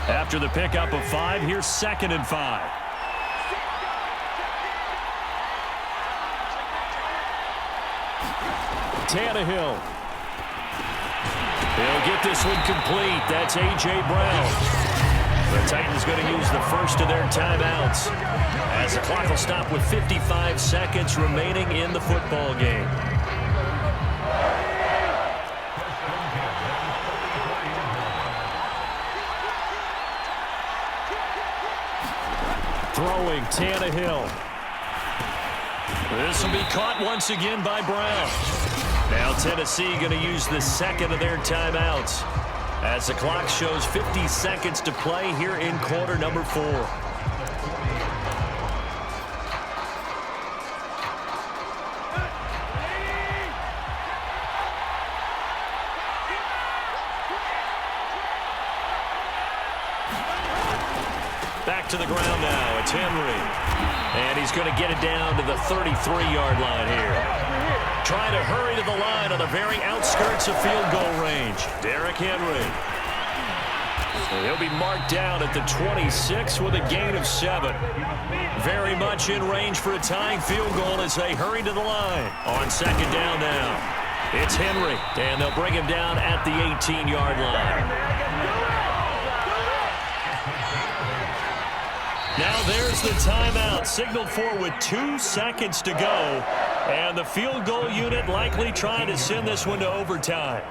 After the pickup of 5, here's 2nd and 5. Tannehill. He'll get this one complete. That's A.J. Brown. The Titans going to use the first of their timeouts as the clock will stop with 55 seconds remaining in the football game. Throwing Tannehill. This will be caught once again by Brown. Now Tennessee going to use the second of their timeouts as the clock shows 50 seconds to play here in quarter number 4. Back to the ground now. It's Henry. And he's going to get it down to the 33-yard line here. Trying to hurry to the line on the very outskirts of field goal range. Derrick Henry. He'll be marked down at the 26 with a gain of 7. Very much in range for a tying field goal as they hurry to the line. On 2nd down now. It's Henry. And they'll bring him down at the 18-yard line. Now there's the timeout, signaled for with 2 seconds to go. And the field goal unit likely trying to send this one to overtime.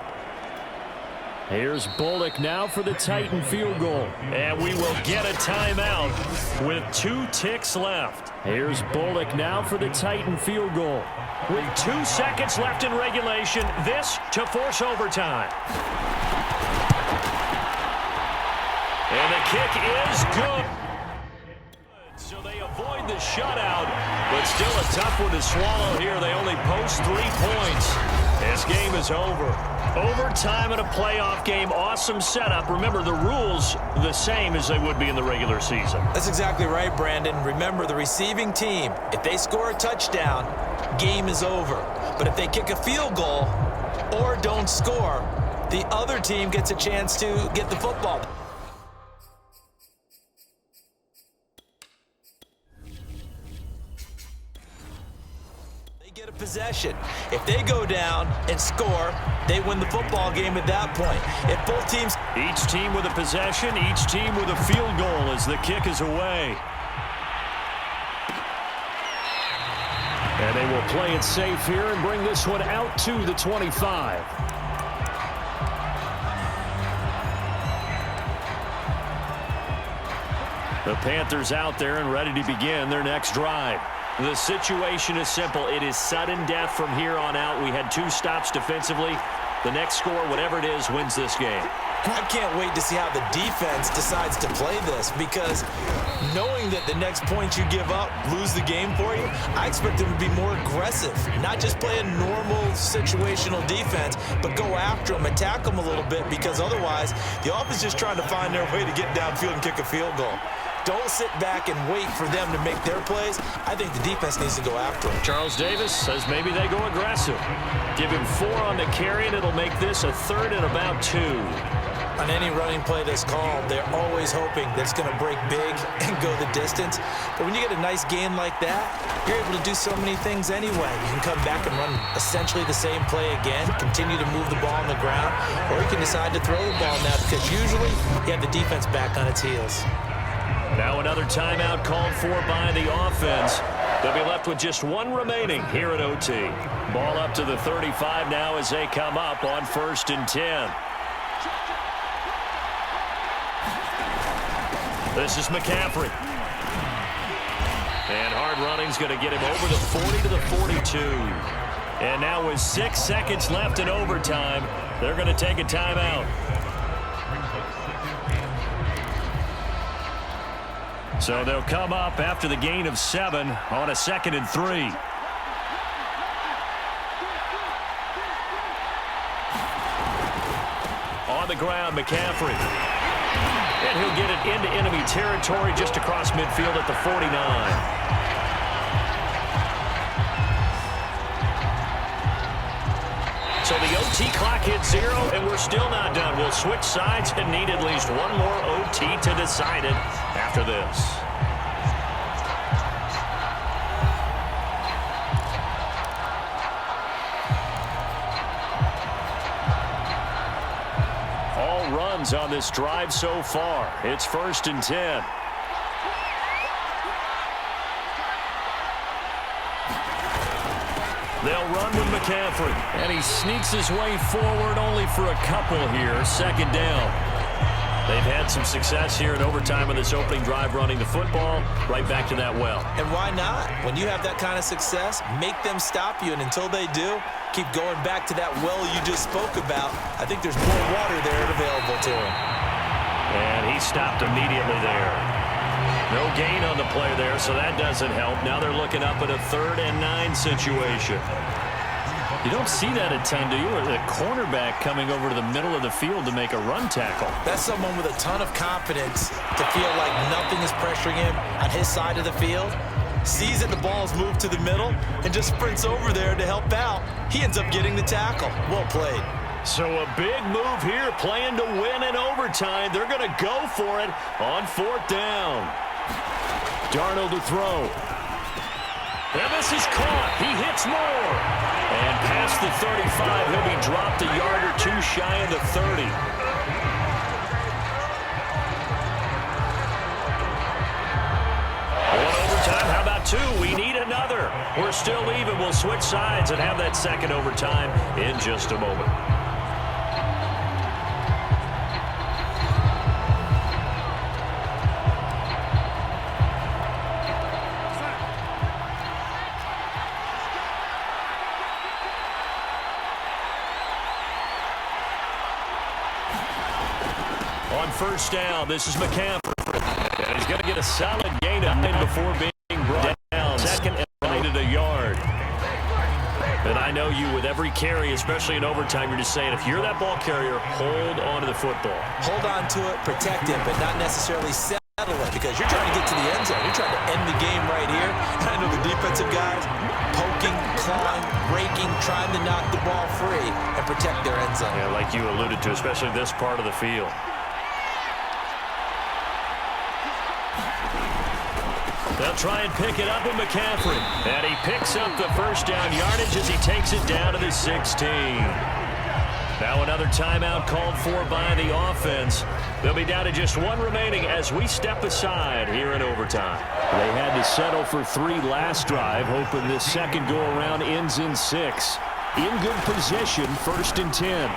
Here's Bullock now for the Titan field goal. And we will get a timeout with 2 ticks left. Here's Bullock now for the Titan field goal. With 2 seconds left in regulation, this to force overtime. And the kick is good. So they avoid the shutout, but still a tough one to swallow here. They only post 3 points. This game is over. Overtime in a playoff game, awesome setup. Remember, the rules the same as they would be in the regular season. That's exactly right, Brandon. Remember, the receiving team, if they score a touchdown, game is over. But if they kick a field goal or don't score, the other team gets a chance to get the football. Get a possession. If they go down and score, they win the football game at that point. If both teams... Each team with a possession, each team with a field goal as the kick is away. And they will play it safe here and bring this one out to the 25. The Panthers out there and ready to begin their next drive. The situation is simple. It is sudden death from here on out. We had 2 stops defensively. The next score, whatever it is, wins this game. I can't wait to see how the defense decides to play this, because knowing that the next point you give up lose the game for you, I expect them to be more aggressive, not just play a normal situational defense, but go after them, attack them a little bit, because otherwise the offense is just trying to find their way to get downfield and kick a field goal. Don't sit back and wait for them to make their plays. I think the defense needs to go after them. Charles Davis says maybe they go aggressive. Give him 4 on the carry, and it'll make this a 3rd and about 2. On any running play that's called, they're always hoping that it's going to break big and go the distance. But when you get a nice gain like that, you're able to do so many things anyway. You can come back and run essentially the same play again, continue to move the ball on the ground, or you can decide to throw the ball now, because usually you have the defense back on its heels. Now another timeout called for by the offense. They'll be left with just 1 remaining here at OT. Ball up to the 35 now as they come up on 1st and 10. This is McCaffrey. And hard running's going to get him over the 40 to the 42. And now with 6 seconds left in overtime, they're going to take a timeout. So they'll come up after the gain of 7 on a 2nd and 3. On the ground, McCaffrey. And he'll get it into enemy territory just across midfield at the 49. So the OT clock hits 0, and we're still not done. We'll switch sides and need at least one more OT to decide it after this. All runs on this drive so far. It's 1st and 10. They'll run with McCaffrey, and he sneaks his way forward only for a couple here. 2nd down. They've had some success here in overtime on this opening drive running the football. Right back to that well. And why not? When you have that kind of success, make them stop you, and until they do, keep going back to that well you just spoke about. I think there's more water there available to him. And he stopped immediately there. No gain on the play there, so that doesn't help. Now they're looking up at a 3rd and 9 situation. You don't see that a ton, do you? Or the cornerback coming over to the middle of the field to make a run tackle. That's someone with a ton of confidence to feel like nothing is pressuring him on his side of the field. Sees that the ball's moved to the middle and just sprints over there to help out. He ends up getting the tackle. Well played. So a big move here, playing to win in overtime. They're going to go for it on 4th down. Darnold to throw. And this is caught. He hits more. And past the 35, he'll be dropped a yard or 2 shy of the 30. One overtime. How about 2? We need another. We're still even. We'll switch sides and have that second overtime in just a moment. On 1st down, this is McCaffrey. And he's going to get a solid gain of 9 before being brought down. 2nd and right at a yard. And I know you, with every carry, especially in overtime, you're just saying, if you're that ball carrier, hold on to the football. Hold on to it, protect it, but not necessarily settle it, because you're trying to get to the end zone. You're trying to end the game right here. And I know the defensive guys poking, clawing, raking, trying to knock the ball free and protect their end zone. Yeah, like you alluded to, especially this part of the field. They'll try and pick it up with McCaffrey. And he picks up the 1st down yardage as he takes it down to the 16. Now another timeout called for by the offense. They'll be down to just 1 remaining as we step aside here in overtime. They had to settle for 3 last drive, hoping this second go-around ends in 6. In good position, 1st and 10.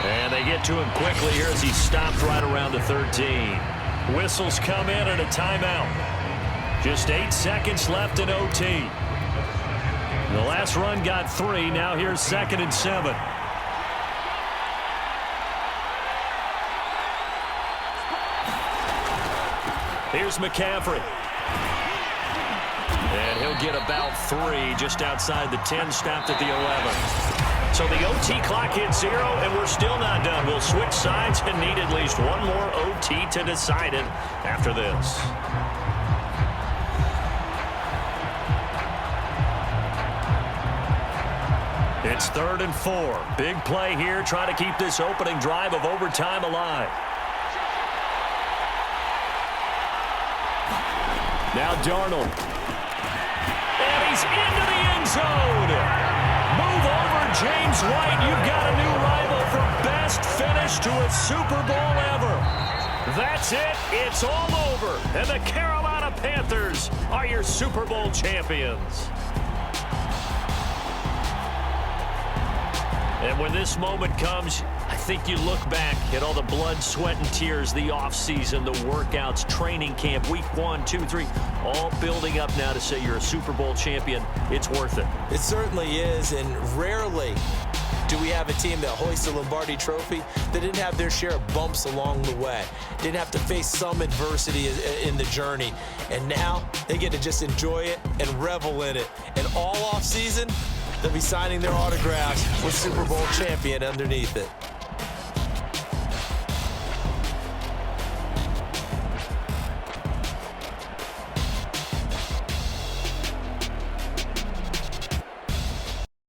And they get to him quickly here as he's stopped right around the 13. Whistles come in and a timeout. Just 8 seconds left in OT. The last run got 3. Now here's 2nd and 7. Here's McCaffrey. And he'll get about 3 just outside the 10, stopped at the 11. So the OT clock hits 0, and we're still not done. We'll switch sides and need at least one more OT to decide it after this. It's 3rd and 4. Big play here. Try to keep this opening drive of overtime alive. Now Darnold. And he's into the end zone. Move over, James White. You've got a new rival for best finish to a Super Bowl ever. That's it. It's all over. And the Carolina Panthers are your Super Bowl champions. And when this moment comes, I think you look back at all the blood, sweat, and tears, the offseason, the workouts, training camp, week 1, 2, 3, all building up now to say you're a Super Bowl champion. It's worth it. It certainly is, and rarely do we have a team that hoists the Lombardi Trophy that didn't have their share of bumps along the way, didn't have to face some adversity in the journey, and now they get to just enjoy it and revel in it. And all offseason, they'll be signing their autographs with Super Bowl champion underneath it.